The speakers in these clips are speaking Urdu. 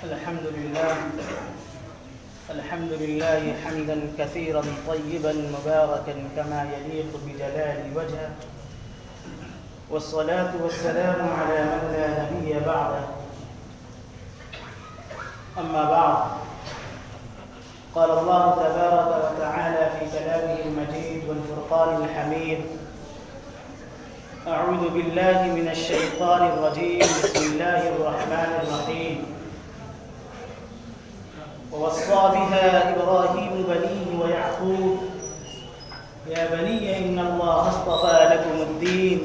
الحمد لله حمدا كثيرا طيبا مباركا كما يليق بجلال وجهه، والصلاة والسلام على من لا نبي بعده. أما بعد، قال الله تبارك وتعالى في كلامه المجيد والفرقان الحميد: أعوذ بالله من الشيطان الرجيم، بسم الله الرحمن الرحيم. ووصى بها إبراهيم بنيه ويعقوب يا بني إن الله اصطفى لكم الدين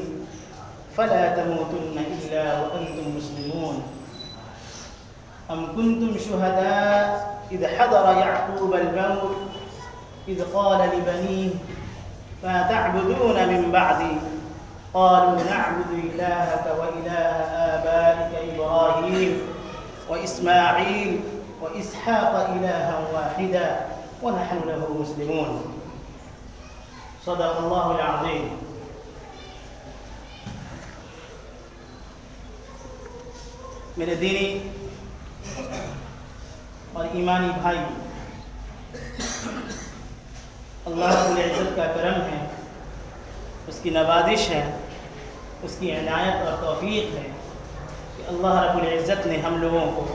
فلا تموتن إلا وأنتم مسلمون. أم كنتم شهداء إذ حضر يعقوب الموت إذ قال لبنيه ما تعبدون من بعدي قالوا نعبد إلهك وإله آبائك إبراهيم وإسماعيل وإسحاق إلها واحدا ونحن له مسلمون. صدق الله العظيم. میرے دینی اور ایمانی بھائی، اللہ رب العزت کا کرم ہے، اس کی نوازش ہے، اس کی عنایت اور توفیق ہے کہ اللہ رب العزت نے ہم لوگوں کو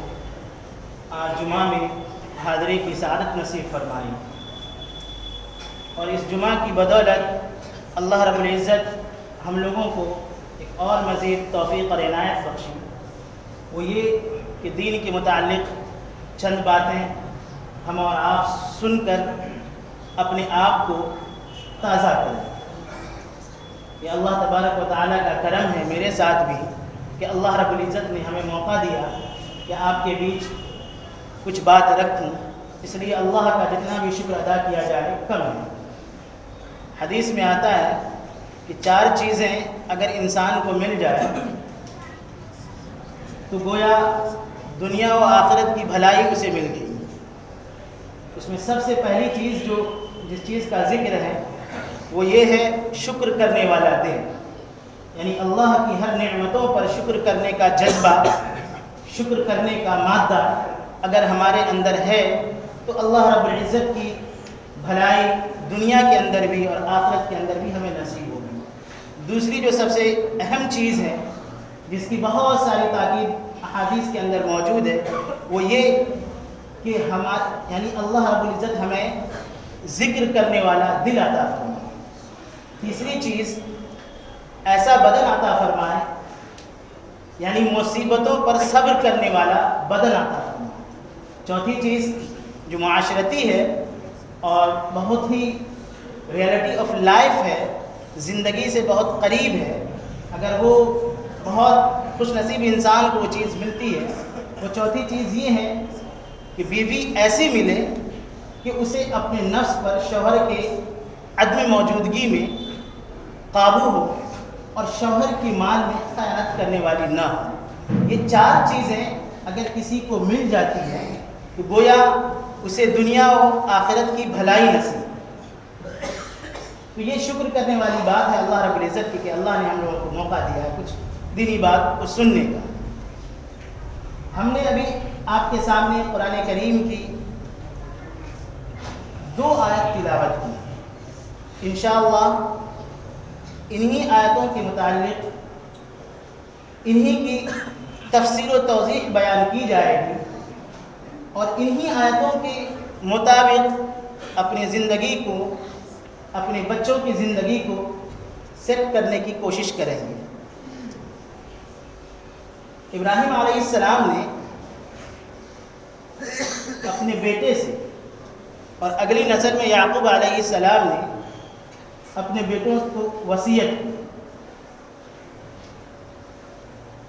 آج جمعہ میں حاضری کی سعادت نصیب فرمائی، اور اس جمعہ کی بدولت اللہ رب العزت ہم لوگوں کو ایک اور مزید توفیق اور عنایت بخشی، وہ یہ کہ دین کے متعلق چند باتیں ہم اور آپ سن کر اپنے آپ کو تازہ کریں۔ یہ اللہ تبارک و تعالیٰ کا کرم ہے میرے ساتھ بھی کہ اللہ رب العزت نے ہمیں موقع دیا کہ آپ کے بیچ کچھ بات رکھوں، اس لیے اللہ کا جتنا بھی شکر ادا کیا جائے کم ہے۔ حدیث میں آتا ہے کہ 4 چیزیں اگر انسان کو مل جائے تو گویا دنیا و آخرت کی بھلائی اسے مل گئی۔ اس میں سب سے پہلی چیز جس چیز کا ذکر ہے وہ یہ ہے شکر کرنے والا دل، یعنی اللہ کی ہر نعمتوں پر شکر کرنے کا جذبہ، شکر کرنے کا مادہ اگر ہمارے اندر ہے تو اللہ رب العزت کی بھلائی دنیا کے اندر بھی اور آخرت کے اندر بھی ہمیں نصیب ہوگی۔ دوسری جو سب سے اہم چیز ہے، جس کی بہت ساری تاکید احادیث کے اندر موجود ہے، وہ یہ کہ یعنی اللہ رب العزت ہمیں ذکر کرنے والا دل عطا فرمائے۔ تیسری چیز ایسا بدن عطا فرمائے، یعنی مصیبتوں پر صبر کرنے والا بدن عطا فرمائے۔ چوتھی چیز جو معاشرتی ہے اور بہت ہی ریئلٹی آف لائف ہے، زندگی سے بہت قریب ہے، اگر وہ بہت خوش نصیب انسان کو وہ چیز ملتی ہے، وہ چوتھی چیز یہ ہے کہ بیوی ایسی ملے کہ اسے اپنے نفس پر شوہر کے عدم موجودگی میں قابو ہو اور شوہر کی مال میں خیانت کرنے والی نہ ہو۔ یہ 4 چیزیں اگر کسی کو مل جاتی ہیں تو گویا اسے دنیا و آخرت کی بھلائی نصیب۔ تو یہ شکر کرنے والی بات ہے اللہ رب العزت کی کہ اللہ نے ہم لوگوں کو موقع دیا ہے کچھ دینی بات کو سننے کا۔ ہم نے ابھی آپ کے سامنے قرآن کریم کی 2 آیت تلاوت کی، انشاءاللہ انہی آیتوں کے متعلق انہی کی تفسیر و توضیح بیان کی جائے گی، اور انہی آیتوں کے مطابق اپنی زندگی کو، اپنے بچوں کی زندگی کو سیٹ کرنے کی کوشش کریں گے۔ ابراہیم علیہ السلام نے اپنے بیٹے سے، اور اگلی نسل میں یعقوب علیہ السلام نے اپنے بیٹوں کو وصیت کی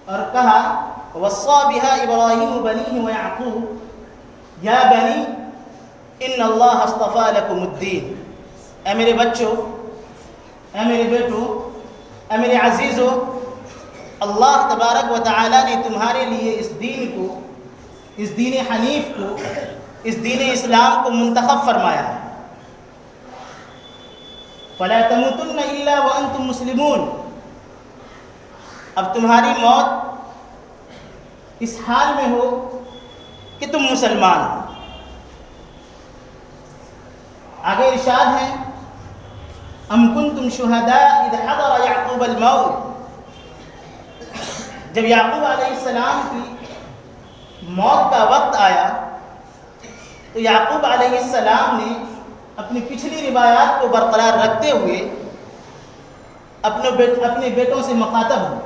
اور کہا وصى بها ابراہیم بنیہ ویعقوب یا بنی ان اللہ اصطفى لكم الدین۔ اے میرے بچوں، اے میرے بیٹوں، اے میرے عزیزوں، اللہ تبارک و تعالیٰ نے تمہارے لیے اس دین کو، اس دین حنیف کو، اس دین اسلام کو منتخب فرمایا ہے۔ فَلَا تَمُوتُنَّ إِلَّا وَأَنْتُمْ مُسْلِمُونَ۔ اب تمہاری موت اس حال میں ہو کہ تم مسلمان ہو۔ آگے ارشاد ہے ام کنتم شہداء اذ حضر یعقوب الموت، جب یعقوب علیہ السلام کی موت کا وقت آیا تو یعقوب علیہ السلام نے اپنی پچھلی روایات کو برقرار رکھتے ہوئے اپنے بیٹوں سے مخاطب ہوئے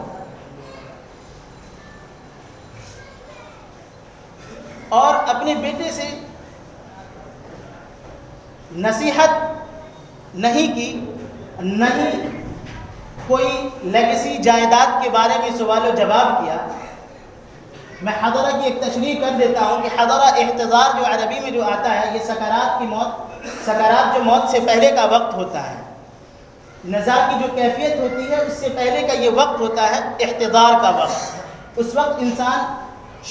اور اپنے بیٹے سے نصیحت نہیں کی، نہیں کوئی لیگیسی جائیداد کے بارے میں سوال و جواب کیا۔ میں حضرہ کی ایک تشریح کر دیتا ہوں کہ حضرہ احتضار جو عربی میں جو آتا ہے، یہ سکرات جو موت سے پہلے کا وقت ہوتا ہے، نزا کی جو کیفیت ہوتی ہے اس سے پہلے کا یہ وقت ہوتا ہے احتضار کا وقت۔ اس وقت انسان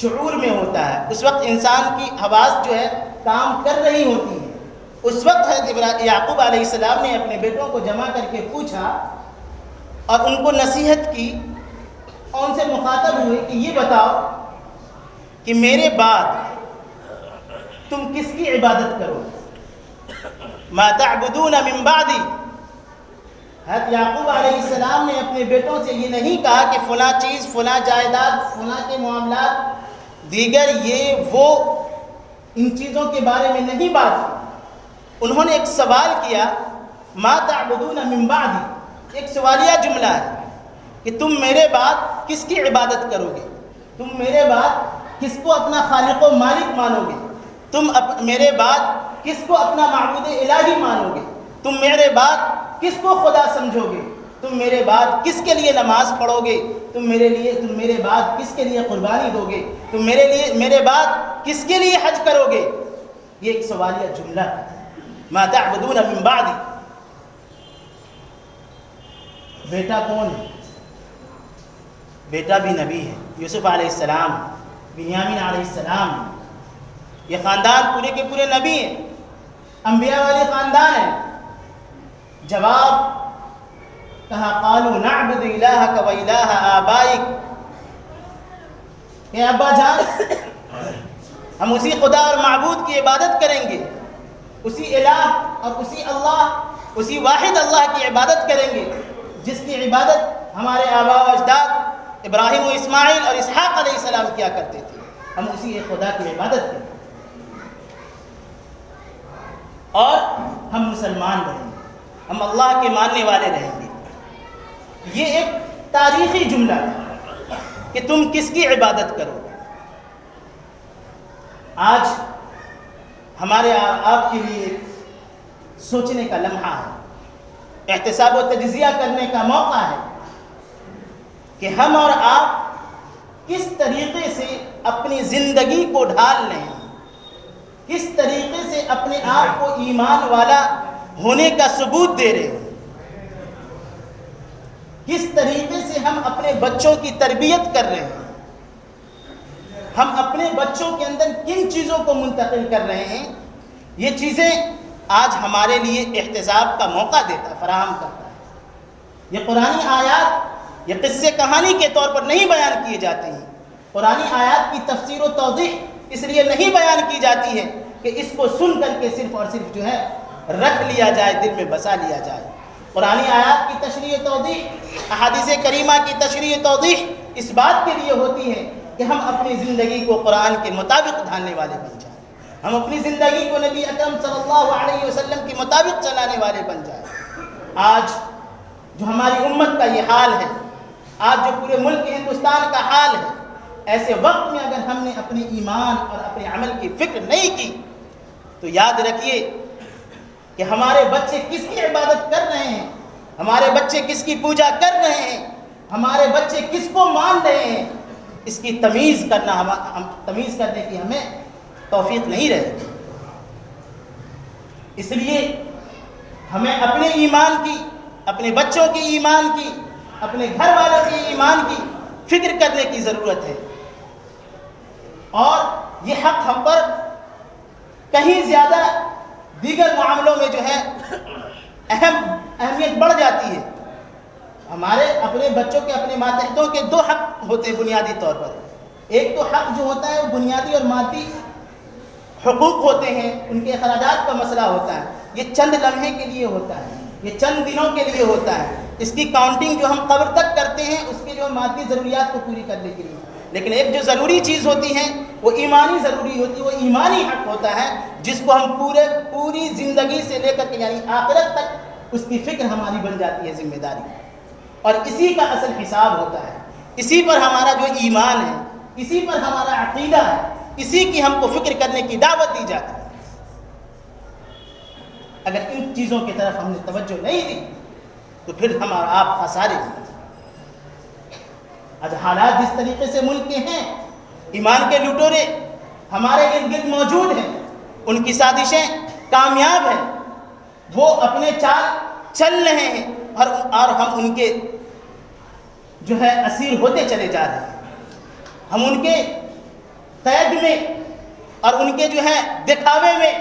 شعور میں ہوتا ہے، اس وقت انسان کی حواس جو ہے کام کر رہی ہوتی ہے۔ اس وقت حضرت یعقوب علیہ السلام نے اپنے بیٹوں کو جمع کر کے پوچھا اور ان کو نصیحت کی اور ان سے مخاطب ہوئے کہ یہ بتاؤ کہ میرے بعد تم کس کی عبادت کرو؟ ما تعبدون من بعدی۔ حضرت یعقوب علیہ السلام نے اپنے بیٹوں سے یہ نہیں کہا کہ فلاں چیز، فلاں جائیداد، فلاں کے معاملات دیگر یہ وہ، ان چیزوں کے بارے میں نہیں بات کی۔ انہوں نے ایک سوال کیا ما تعبدون من بعدی، ایک سوالیہ جملہ ہے کہ تم میرے بعد کس کی عبادت کرو گے؟ تم میرے بعد کس کو اپنا خالق و مالک مانو گے؟ تم میرے بعد کس کو اپنا معبود الہی مانو گے؟ تم میرے بعد کس کو خدا سمجھو گے؟ تم میرے بعد کس کے لیے نماز پڑھو گے؟ تم میرے بعد کس کے لیے قربانی دو گے؟ تم میرے بعد کس کے لیے حج کرو گے؟ یہ ایک سوالیہ جملہ ہے، ما تعبدون من بعدی۔ بیٹا کون ہے؟ بیٹا بھی نبی ہے، یوسف علیہ السلام، بنیامین علیہ السلام۔ یہ خاندان پورے کے پورے نبی ہیں، انبیاء والے خاندان ہیں۔ جواب کہا قالوا نعبد الہک و الہ آبائک، کہ ابا جان ہم اسی خدا اور معبود کی عبادت کریں گے، اسی الہ اور اسی اللہ، اسی واحد اللہ کی عبادت کریں گے جس کی عبادت ہمارے آباء و اجداد ابراہیم و اسماعیل اور اسحاق علیہ السلام کیا کرتے تھے۔ ہم اسی ایک خدا کی عبادت کریں گے اور ہم مسلمان رہیں گے، ہم اللہ کے ماننے والے رہیں گے۔ یہ ایک تاریخی جملہ ہے کہ تم کس کی عبادت کرو۔ آج ہمارے آپ کے لیے سوچنے کا لمحہ ہے، احتساب و تجزیہ کرنے کا موقع ہے کہ ہم اور آپ کس طریقے سے اپنی زندگی کو ڈھال رہے ہیں، کس طریقے سے اپنے آپ کو ایمان والا ہونے کا ثبوت دے رہے ہیں، کس طریقے سے ہم اپنے بچوں کی تربیت کر رہے ہیں، ہم اپنے بچوں کے اندر کن چیزوں کو منتقل کر رہے ہیں۔ یہ چیزیں آج ہمارے لیے احتساب کا موقع فراہم کرتا ہے۔ یہ قرآنی آیات یہ قصے کہانی کے طور پر نہیں بیان کیے جاتے ہیں، قرآنی آیات کی تفسیر و توضیح اس لیے نہیں بیان کی جاتی ہے کہ اس کو سن کر کے صرف اور صرف جو ہے رکھ لیا جائے، دل میں بسا لیا جائے۔ قرآنی آیات کی تشریح توضیح، احادیث کریمہ کی تشریح توضیح اس بات کے لیے ہوتی ہے کہ ہم اپنی زندگی کو قرآن کے مطابق ڈھالنے والے بن جائیں، ہم اپنی زندگی کو نبی اکرم صلی اللہ علیہ وسلم کے مطابق چلانے والے بن جائیں۔ آج جو ہماری امت کا یہ حال ہے، آج جو پورے ملک ہندوستان کا حال ہے، ایسے وقت میں اگر ہم نے اپنے ایمان اور اپنے عمل کی فکر نہیں کی تو یاد رکھیے کہ ہمارے بچے کس کی عبادت کر رہے ہیں، ہمارے بچے کس کی پوجا کر رہے ہیں، ہمارے بچے کس کو مان رہے ہیں، اس کی تمیز کرنے کی ہمیں توفیق نہیں رہے گی۔ اس لیے ہمیں اپنے ایمان کی، اپنے بچوں کے ایمان کی، اپنے گھر والوں کے ایمان کی فکر کرنے کی ضرورت ہے، اور یہ حق ہم پر کہیں زیادہ دیگر معاملوں میں جو ہے اہمیت بڑھ جاتی ہے۔ ہمارے اپنے بچوں کے، اپنے ماتحتوں کے دو حق ہوتے ہیں بنیادی طور پر۔ ایک تو حق جو ہوتا ہے وہ بنیادی اور مادی حقوق ہوتے ہیں، ان کے اخراجات کا مسئلہ ہوتا ہے، یہ چند لمحے کے لیے ہوتا ہے، یہ چند دنوں کے لیے ہوتا ہے، اس کی کاؤنٹنگ جو ہم قبر تک کرتے ہیں اس کے جو مادی ضروریات کو پوری کرنے کے لیے، لیکن ایک جو ضروری چیز ہوتی ہے وہ ایمانی ضروری ہوتی ہے، وہ ایمانی حق ہوتا ہے جس کو ہم پوری زندگی سے لے کر کے یعنی آخرت تک اس کی فکر ہماری بن جاتی ہے ذمہ داری، اور اسی کا اصل حساب ہوتا ہے، اسی پر ہمارا جو ایمان ہے، اسی پر ہمارا عقیدہ ہے، اسی کی ہم کو فکر کرنے کی دعوت دی جاتی ہے۔ اگر ان چیزوں کی طرف ہم نے توجہ نہیں دی تو پھر ہمارا آپ خسارے ہیں۔ آج حالات جس طریقے سے ملک کے ہیں، ایمان کے لٹورے ہمارے ارد گرد موجود ہیں، ان کی سازشیں کامیاب ہیں، وہ اپنے چال چل رہے ہیں اور ہم ان کے جو ہے اسیر ہوتے چلے جا رہے ہیں، ہم ان کے قید میں اور ان کے جو ہے دکھاوے میں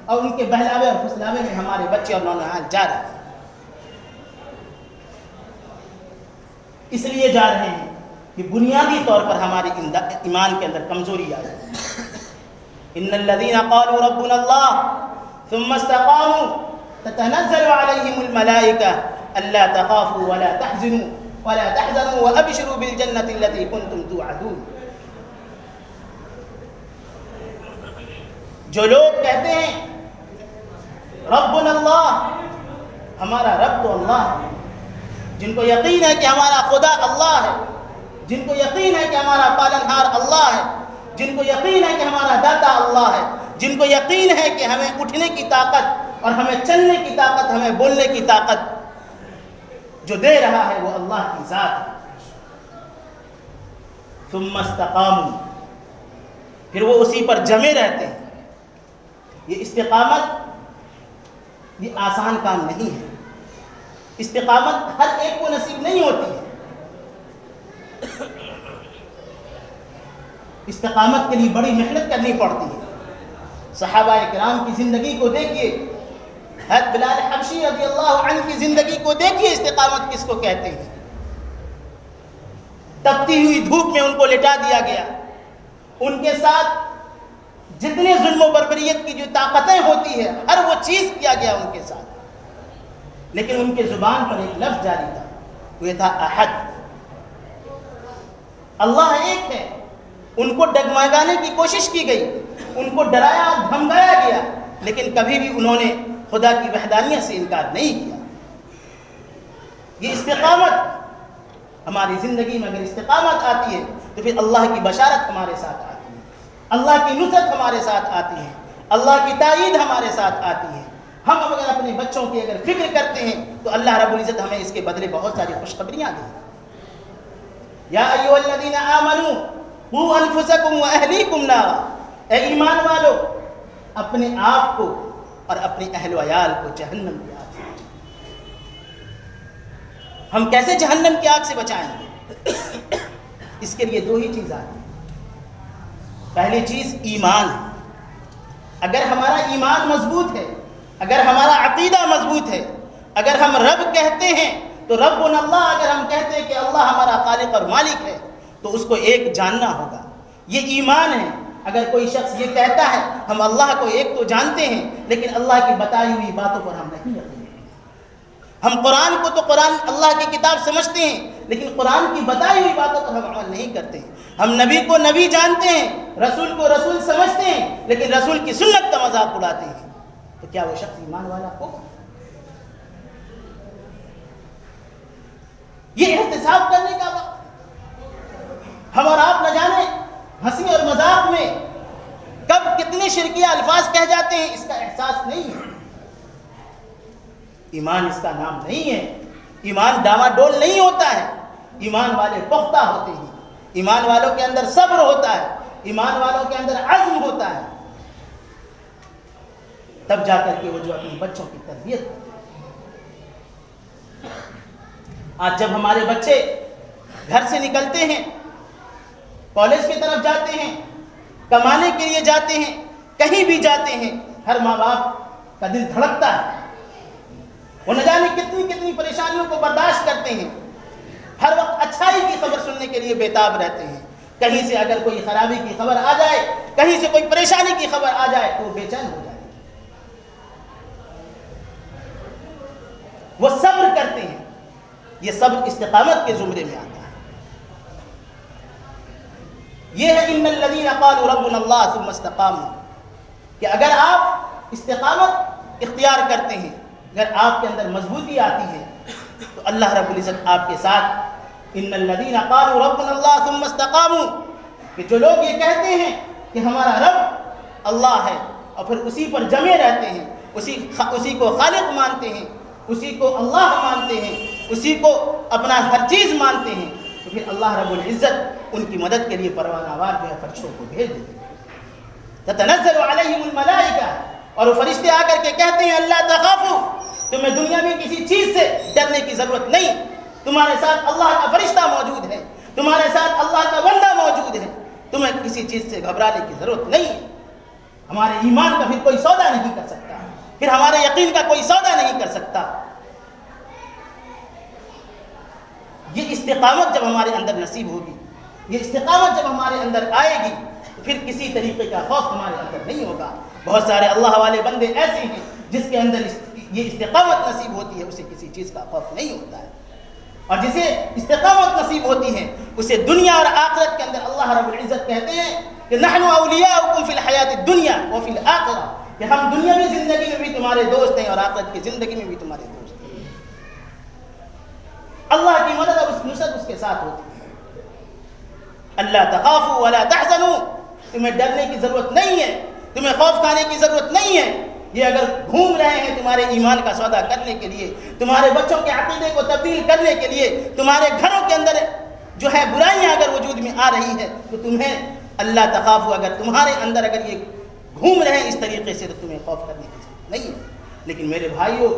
اور ان کے بہلاوے اور پھسلاوے میں ہمارے بچے اور نوجوان جا رہے ہیں۔ اس لیے جا رہے ہیں کہ بنیادی طور پر ہمارے ایمان کے اندر کمزوری آ جائے۔ ان الذين قالوا ربنا الله ثم استقاموا تتنزل عليهم الملائكة الا تخافوا ولا تحزنوا وابشروا بالجنة التي كنتم توعدون۔ جو لوگ کہتے ہیں ربنا اللہ، ہمارا رب تو اللہ ہے، جن کو یقین ہے کہ ہمارا خدا اللہ ہے، جن کو یقین ہے کہ ہمارا پالنہار اللہ ہے، جن کو یقین ہے کہ ہمارا داتا اللہ ہے، جن کو یقین ہے کہ ہمیں اٹھنے کی طاقت اور ہمیں چلنے کی طاقت، ہمیں بولنے کی طاقت جو دے رہا ہے وہ اللہ کی ذات ہے۔ ثم استقاموا، پھر وہ اسی پر جمے رہتے ہیں۔ یہ استقامت یہ آسان کام نہیں ہے، استقامت ہر ایک کو نصیب نہیں ہوتی ہے۔ استقامت کے لیے بڑی محنت کرنی پڑتی ہے۔ صحابہ کرام کی زندگی کو دیکھیے، حضرت بلال حبشی رضی اللہ عنہ کی زندگی کو دیکھیے، استقامت کس کو کہتے ہیں۔ تپتی ہوئی دھوپ میں ان کو لٹا دیا گیا، ان کے ساتھ جتنے ظلم و بربریت کی جو طاقتیں ہوتی ہے ہر وہ چیز کیا گیا ان کے ساتھ، لیکن ان کے زبان پر ایک لفظ جاری تھا، وہ تھا احد، اللہ ایک ہے۔ ان کو ڈگمگانے کی کوشش کی گئی، ان کو ڈرایا دھمکایا گیا، لیکن کبھی بھی انہوں نے خدا کی وحدانیت سے انکار نہیں کیا۔ یہ استقامت ہماری زندگی میں اگر استقامت آتی ہے تو پھر اللہ کی بشارت ہمارے ساتھ آتی ہے، اللہ کی نصرت ہمارے ساتھ آتی ہے، اللہ کی تائید ہمارے ساتھ آتی ہے۔ ہم اگر اپنے بچوں کی اگر فکر کرتے ہیں تو اللہ رب العزت ہمیں اس کے بدلے بہت ساری خوشخبریاں دیں۔ یا ایھا الذین آمنوا قوا انفسکم واہلیکم نارا، اے ایمان والو اپنے آپ کو اور اپنے اہل و عیال کو جہنم کی آگ سے بچائیں۔ ہم کیسے جہنم کی آگ سے بچائیں گے؟ اس کے لیے دو ہی چیز آتی ہیں۔ پہلی چیز ایمان ہے۔ اگر ہمارا ایمان مضبوط ہے، اگر ہمارا عقیدہ مضبوط ہے، اگر ہم رب کہتے ہیں تو ربنا اللہ، اگر ہم کہتے ہیں کہ اللہ ہمارا خالق اور مالک ہے تو اس کو ایک جاننا ہوگا، یہ ایمان ہے۔ اگر کوئی شخص یہ کہتا ہے ہم اللہ کو ایک تو جانتے ہیں لیکن اللہ کی بتائی ہوئی باتوں پر ہم نہیں یقین کرتے، ہم قرآن کو تو قرآن اللہ کی کتاب سمجھتے ہیں لیکن قرآن کی بتائی ہوئی باتوں پر ہم عمل نہیں کرتے ہیں، ہم نبی کو نبی جانتے ہیں، رسول کو رسول سمجھتے ہیں لیکن رسول کی سنت کا مذاق اڑاتے ہیں، تو کیا وہ شخص ایمان والا ہوگا؟ یہ احتساب کرنے کا وقت ہم اور آپ نہ جانے ہنسی اور مذاق میں کب کتنے شرکیہ الفاظ کہہ جاتے ہیں، اس کا احساس نہیں ہے۔ ایمان اس کا نام نہیں ہے۔ ایمان ڈاما ڈول نہیں ہوتا ہے، ایمان والے پختہ ہوتے ہیں، ایمان والوں کے اندر صبر ہوتا ہے، ایمان والوں کے اندر عزم ہوتا ہے، تب جا کر کے وہ جو اپنے بچوں کی تربیت کرتے ہیں۔ آج جب ہمارے بچے گھر سے نکلتے ہیں، کالج کی طرف جاتے ہیں، کمانے کے لیے جاتے ہیں، کہیں بھی جاتے ہیں، ہر ماں باپ کا دل دھڑکتا ہے، وہ نہ جانے کتنی کتنی پریشانیوں کو برداشت کرتے ہیں، ہر وقت اچھائی کی خبر سننے کے لیے بےتاب رہتے ہیں، کہیں سے اگر کوئی خرابی کی خبر آ جائے، کہیں سے کوئی پریشانی کی خبر آ جائے تو وہ بے چین ہو جائے، وہ صبر کرتے ہیں۔ یہ صبر استقامت کے زمرے میں آتا ہے۔ یہ ہے ان الذین قالوا ربنا اللہ ثم استقاموا، کہ اگر آپ استقامت اختیار کرتے ہیں، اگر آپ کے اندر مضبوطی آتی ہے تو اللہ رب العزت آپ کے ساتھ۔ ان الذین قالوا ربنا اللہ ثم استقاموا، کہ جو لوگ یہ کہتے ہیں کہ ہمارا رب اللہ ہے اور پھر اسی پر جمے رہتے ہیں، اسی کو خالق مانتے ہیں، اسی کو اللہ مانتے ہیں، اسی کو اپنا ہر چیز مانتے ہیں، تو پھر اللہ رب العزت ان کی مدد کے لیے پروانہ وار جو ہے فرشتوں کو بھیج دیتے ہیں۔ تتنزل علیہم الملائکہ، اور وہ فرشتے آ کر کے کہتے ہیں اللہ تخافوا، تمہیں دنیا میں کسی چیز سے ڈرنے کی ضرورت نہیں، تمہارے ساتھ اللہ کا فرشتہ موجود ہے، تمہارے ساتھ اللہ کا بندہ موجود ہے، تمہیں کسی چیز سے گھبرانے کی ضرورت نہیں ہے۔ ہمارے ایمان کا پھر کوئی سودا نہیں کر سکتا، پھر ہمارے یقین کا کوئی سودا نہیں کر سکتا۔ یہ استقامت جب ہمارے اندر نصیب ہوگی، یہ استقامت جب ہمارے اندر آئے گی، تو پھر کسی طریقے کا خوف ہمارے اندر نہیں ہوگا۔ بہت سارے اللہ والے بندے ایسے ہیں جس کے اندر یہ استقامت نصیب ہوتی ہے، اسے کسی چیز کا خوف نہیں ہوتا ہے، اور جسے استقامت نصیب ہوتی ہے اسے دنیا اور آخرت کے اندر اللہ رب العزت کہتے ہیں کہ نحن اولیاؤکم فی الحیات الدنیا وفی الآخرہ، کہ ہم دنیاوی زندگی میں بھی تمہارے دوست ہیں اور آخرت کی زندگی میں بھی تمہارے دوست ہیں۔ اللہ کی مدد اور اس نصرت اس کے ساتھ ہوتی ہے۔ اللہ تخافوا ولا تحزنوا، تمہیں ڈرنے کی ضرورت نہیں ہے، تمہیں خوف کھانے کی ضرورت نہیں ہے۔ یہ اگر گھوم رہے ہیں تمہارے ایمان کا سودا کرنے کے لیے، تمہارے بچوں کے عقیدے کو تبدیل کرنے کے لیے، تمہارے گھروں کے اندر جو ہے برائیاں اگر وجود میں آ رہی ہے، تو تمہیں اللہ تخافوا، اگر تمہارے اندر اگر یہ گھوم رہے ہیں اس طریقے سے، تو تمہیں خوف کرنے کی ضرورت نہیں ہے۔ لیکن میرے بھائیوں،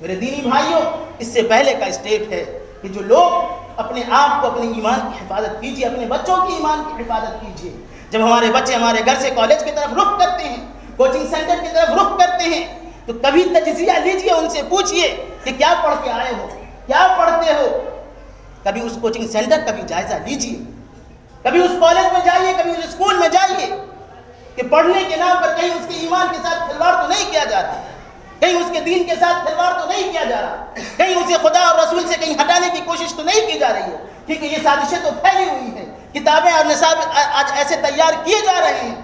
میرے دینی بھائیوں، اس سے پہلے کا اسٹیپ ہے کہ جو لوگ اپنے آپ کو، اپنے ایمان کی حفاظت کیجیے، اپنے بچوں کی ایمان کی حفاظت کیجیے۔ جب ہمارے بچے ہمارے گھر سے کالج کی طرف رخ کرتے ہیں، کوچنگ سینٹر کی طرف رخ کرتے ہیں، تو کبھی تجزیہ لیجئے، ان سے پوچھئے کہ کیا پڑھ کے آئے ہو، کیا پڑھتے ہو۔ کبھی اس کوچنگ سینٹر کا بھی جائزہ لیجئے، کبھی اس کالج میں جائیے، کبھی اس اسکول میں جائیے، کہ پڑھنے کے نام پر کہیں اس کے ایمان کے ساتھ کھلواڑ تو نہیں کیا جا رہا، کہیں اس کے دین کے ساتھ کھلواڑ تو نہیں کیا جا رہا، کہیں اسے خدا اور رسول سے کہیں ہٹانے کی کوشش تو نہیں کی جا رہی ہے، کیونکہ یہ سازشیں تو پھیلی ہوئی ہیں۔ کتابیں اور نصاب آج ایسے تیار کیے جا رہے ہیں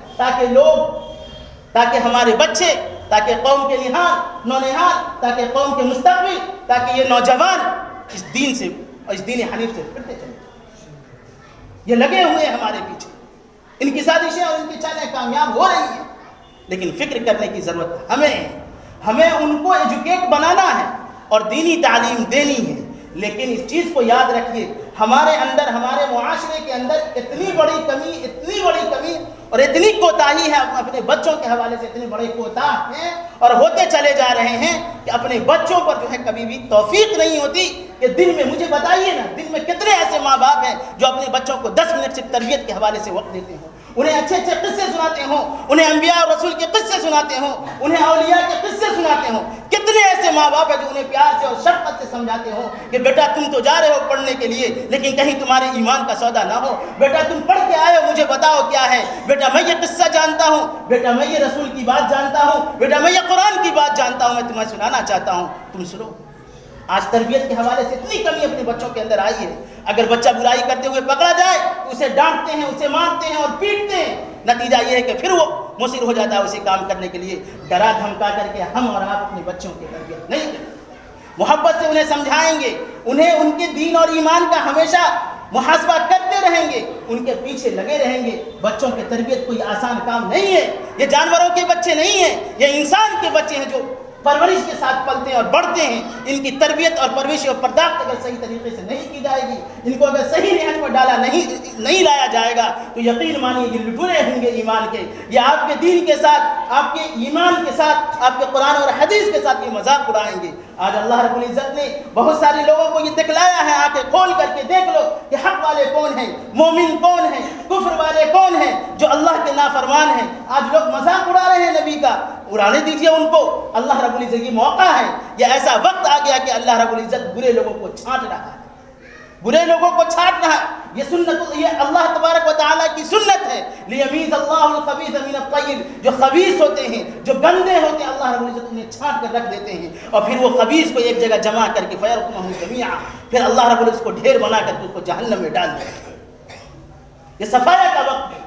تاکہ ہمارے بچے، تاکہ قوم کے نونہال، تاکہ قوم کے مستقبل، تاکہ یہ نوجوان اس دین سے اور اس دین حنیف سے پھرتے چلے۔ یہ لگے ہوئے ہیں ہمارے پیچھے، ان کی سازشیں اور ان کی چالیں کامیاب ہو رہی ہیں، لیکن فکر کرنے کی ضرورت ہمیں ہے۔ ہمیں ان کو ایجوکیٹ بنانا ہے اور دینی تعلیم دینی ہے، لیکن اس چیز کو یاد رکھیے، ہمارے اندر، ہمارے معاشرے کے اندر اتنی بڑی کمی اور اتنی کوتاہی ہے، اپنے بچوں کے حوالے سے اتنے بڑے کوتاہ ہیں اور ہوتے چلے جا رہے ہیں کہ اپنے بچوں پر جو ہے کبھی بھی توفیق نہیں ہوتی کہ دن میں، مجھے بتائیے نا، دن میں کتنے ایسے ماں باپ ہیں جو اپنے بچوں کو 10 منٹ سے تربیت کے حوالے سے وقت دیتے ہوں، انہیں اچھے اچھے قصے سناتے ہوں، انہیں انبیاء اور رسول کے قصے سناتے ہوں، انہیں اولیاء کے قصے سناتے ہوں۔ کتنے ایسے ماں باپ ہیں جو انہیں پیار سے اور شفقت سے سمجھاتے ہوں کہ بیٹا تم تو جا رہے ہو پڑھنے کے لیے، لیکن کہیں تمہارے ایمان کا سودا نہ ہو، بیٹا تم پڑھ کے آئے ہو، مجھے بتاؤ کیا ہے، بیٹا میں یہ قصہ جانتا ہوں، بیٹا میں یہ رسول کی بات جانتا ہوں، بیٹا میں یہ قرآن کی بات جانتا ہوں، میں تمہیں سنانا چاہتا ہوں، تم سنو۔ آج تربیت کے حوالے سے اتنی کمی اپنے بچوں کے اندر آئی ہے، اگر بچہ برائی کرتے ہوئے پکڑا جائے تو اسے ڈانٹتے ہیں، اسے مارتے ہیں اور پیٹتے ہیں، نتیجہ یہ ہے کہ پھر وہ مصر ہو جاتا ہے اسے کام کرنے کے لیے۔ ڈرا دھمکا کر کے ہم اور آپ اپنے بچوں کی تربیت نہیں کریں، محبت سے انہیں سمجھائیں گے، انہیں ان کے دین اور ایمان کا ہمیشہ محاسبہ کرتے رہیں گے، ان کے پیچھے لگے رہیں گے۔ بچوں کی تربیت کوئی آسان کام نہیں ہے، یہ جانوروں کے بچے نہیں ہیں، یہ انسان کے بچے ہیں جو پرورش کے ساتھ پلتے ہیں اور بڑھتے ہیں۔ ان کی تربیت اور پرورش اور پرداخت اگر صحیح طریقے سے نہیں کی جائے گی، ان کو اگر صحیح نہج میں ڈالا نہیں لایا جائے گا، تو یقین مانیے یہ لٹورے ہوں گے ایمان کے، یہ آپ کے دین کے ساتھ، آپ کے ایمان کے ساتھ، آپ کے قرآن اور حدیث کے ساتھ یہ مذاق اڑائیں گے۔ آج اللہ رب العزت نے بہت سارے لوگوں کو یہ دکھلایا ہے، آنکھیں کھول کر کے دیکھ لو کہ حق والے کون ہیں، مومن کون ہیں، کفر والے کون ہیں، جو اللہ کے نافرمان ہیں۔ آج لوگ مذاق اڑا رہے ہیں نبی کا، اڑانے دیجئے ان کو، اللہ رب العزت یہ موقع ہے، یہ ایسا وقت آ گیا کہ اللہ رب العزت برے لوگوں کو چھانٹ رہا ہے۔ برے لوگوں کو چھانٹنا ہے، یہ سنت، یہ اللہ تبارک و تعالیٰ کی سنت ہے۔ لیمیز اللہ الخبیث من الطیب، جو خبیث ہوتے ہیں، جو گندے ہوتے ہیں، اللہ رب العزت انہیں چھانٹ کر رکھ دیتے ہیں، اور پھر وہ خبیث کو ایک جگہ جمع کر کے فیرکمہم جمیعا، پھر اللہ رب العزت کو ڈھیر بنا کر کے اس کو جہنم میں ڈال دیتے ہیں۔ یہ صفایا کا وقت ہے۔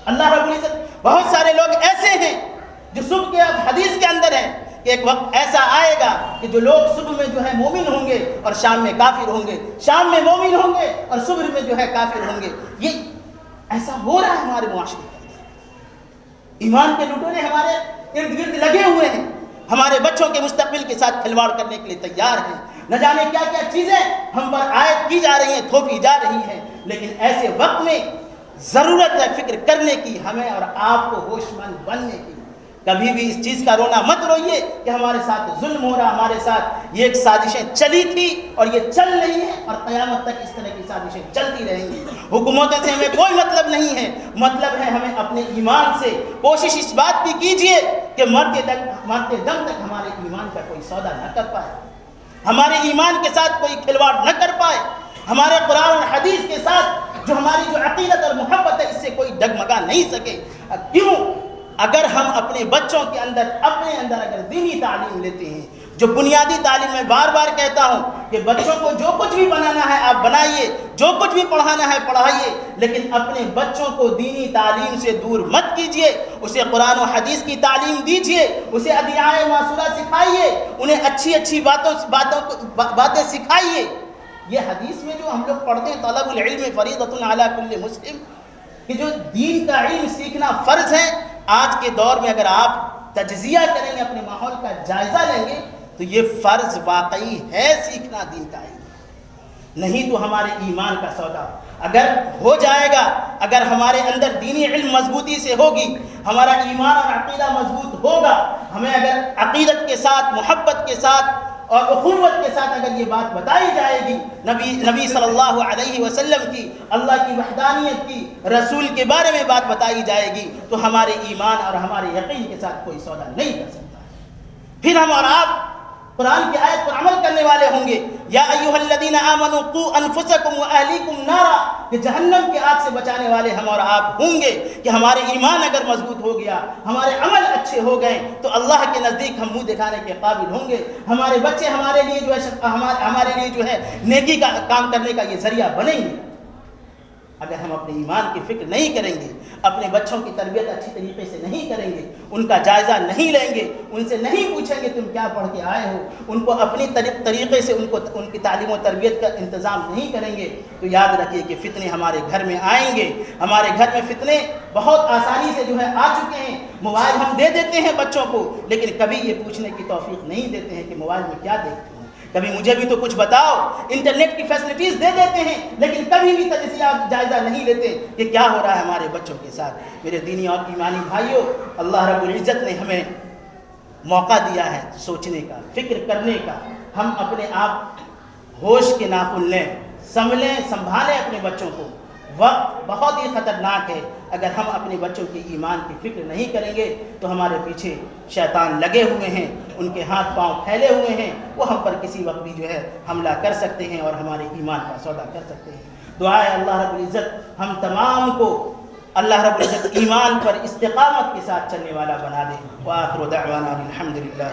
اللہ رب العزت، بہت سارے لوگ ایسے ہیں جو صبح کے حدیث کے اندر ہے کہ ایک وقت ایسا آئے گا کہ جو لوگ صبح میں جو ہے مومن ہوں گے اور شام میں کافر ہوں گے، شام میں مومن ہوں گے اور صبح میں جو ہے کافر ہوں گے۔ یہ ایسا ہو رہا ہے ہمارے معاشرے کے اندر۔ ایمان کے لٹورے ہمارے ارد گرد لگے ہوئے ہیں، ہمارے بچوں کے مستقبل کے ساتھ کھلواڑ کرنے کے لیے تیار ہیں۔ نہ جانے کیا کیا چیزیں ہم پر عائد کی جا رہی ہیں، تھوپی جا رہی ہیں، لیکن ایسے وقت میں ضرورت ہے فکر کرنے کی، ہمیں اور آپ کو ہوش مند بننے کی۔ کبھی بھی اس چیز کا رونا مت روئیے کہ ہمارے ساتھ ظلم ہو رہا، ہمارے ساتھ یہ ایک سازشیں چلی تھی اور یہ چل رہی ہیں اور قیامت تک اس طرح کی سازشیں چلتی رہیں گی۔ حکومتوں سے ہمیں کوئی مطلب نہیں ہے، مطلب ہے ہمیں اپنے ایمان سے۔ کوشش اس بات کی کیجئے کہ مرتے دم تک ہمارے ایمان کا کوئی سودا نہ کر پائے، ہمارے ایمان کے ساتھ کوئی کھلواڑ نہ کر پائے، ہمارے قرآن اور حدیث کے ساتھ جو ہماری جو عقیدت اور محبت ہے اس سے کوئی ڈگمگا نہیں سکے۔ کیوں؟ اگر ہم اپنے بچوں کے اندر اگر دینی تعلیم لیتے ہیں، جو بنیادی تعلیم، میں بار بار کہتا ہوں کہ بچوں کو جو کچھ بھی بنانا ہے آپ بنائیے، جو کچھ بھی پڑھانا ہے پڑھائیے، لیکن اپنے بچوں کو دینی تعلیم سے دور مت کیجیے۔ اسے قرآن و حدیث کی تعلیم دیجیے، اسے ادعیاء معصورہ سکھائیے، انہیں اچھی اچھی باتیں سکھائیے۔ یہ حدیث میں جو ہم لوگ پڑھتے ہیں طلب العلم فریضۃ علی کل مسلم، کہ جو دین کا علم سیکھنا فرض ہے، آج کے دور میں اگر آپ تجزیہ کریں گے، اپنے ماحول کا جائزہ لیں گے، تو یہ فرض واقعی ہے سیکھنا دین کا علم، نہیں تو ہمارے ایمان کا سودا اگر ہو جائے گا، اگر ہمارے اندر دینی علم مضبوطی سے ہوگی، ہمارا ایمان اور عقیدہ مضبوط ہوگا، ہمیں اگر عقیدت کے ساتھ، محبت کے ساتھ اور اخوت کے ساتھ اگر یہ بات بتائی جائے گی، نبی صلی اللہ علیہ وسلم کی، اللہ کی وحدانیت کی، رسول کے بارے میں بات بتائی جائے گی، تو ہمارے ایمان اور ہمارے یقین کے ساتھ کوئی سودا نہیں کر سکتا۔ پھر ہم اور آپ قرآن کی آیت پر عمل کرنے والے ہوں گے۔ یا ایھا الذین آمنوا قوا انفسکم واہلیکم نارا، کہ جہنم کی آگ سے بچانے والے ہم اور آپ ہوں گے کہ ہمارے ایمان اگر مضبوط ہو گیا، ہمارے عمل اچھے ہو گئے، تو اللہ کے نزدیک ہم منہ دکھانے کے قابل ہوں گے، ہمارے بچے ہمارے لیے جو ہے نیکی کا کام کرنے کا یہ ذریعہ بنیں گے۔ اگر ہم اپنے ایمان کی فکر نہیں کریں گے، اپنے بچوں کی تربیت اچھی طریقے سے نہیں کریں گے، ان کا جائزہ نہیں لیں گے، ان سے نہیں پوچھیں گے تم کیا پڑھ کے آئے ہو، ان کو اپنی طریقے سے ان کی تعلیم و تربیت کا انتظام نہیں کریں گے، تو یاد رکھیے کہ فتنے ہمارے گھر میں آئیں گے۔ ہمارے گھر میں فتنے بہت آسانی سے جو ہے آ چکے ہیں۔ موبائل ہم دے دیتے ہیں بچوں کو، لیکن کبھی یہ پوچھنے کی توفیق نہیں دیتے ہیں کہ موبائل میں کیا دیکھتے ہیں، کبھی مجھے بھی تو کچھ بتاؤ۔ انٹرنیٹ کی فیسلٹیز دے دیتے ہیں، لیکن کبھی بھی تجزیہ جائزہ نہیں لیتے کہ کیا ہو رہا ہے ہمارے بچوں کے ساتھ۔ میرے دینی اور ایمانی بھائیوں، اللہ رب العزت نے ہمیں موقع دیا ہے سوچنے کا، فکر کرنے کا۔ ہم اپنے آپ ہوش کے ناخن لیں، سنبھالیں اپنے بچوں کو۔ وقت بہت ہی خطرناک ہے، اگر ہم اپنے بچوں کے ایمان کی فکر نہیں کریں گے تو ہمارے پیچھے شیطان لگے ہوئے ہیں، ان کے ہاتھ پاؤں پھیلے ہوئے ہیں، وہ ہم پر کسی وقت بھی جو ہے حملہ کر سکتے ہیں اور ہمارے ایمان کا سودا کر سکتے ہیں۔ دعا ہے اللہ رب العزت ہم تمام کو اللہ رب العزت ایمان پر استقامت کے ساتھ چلنے والا بنا دے۔ وآخر دعوانا الحمدللہ۔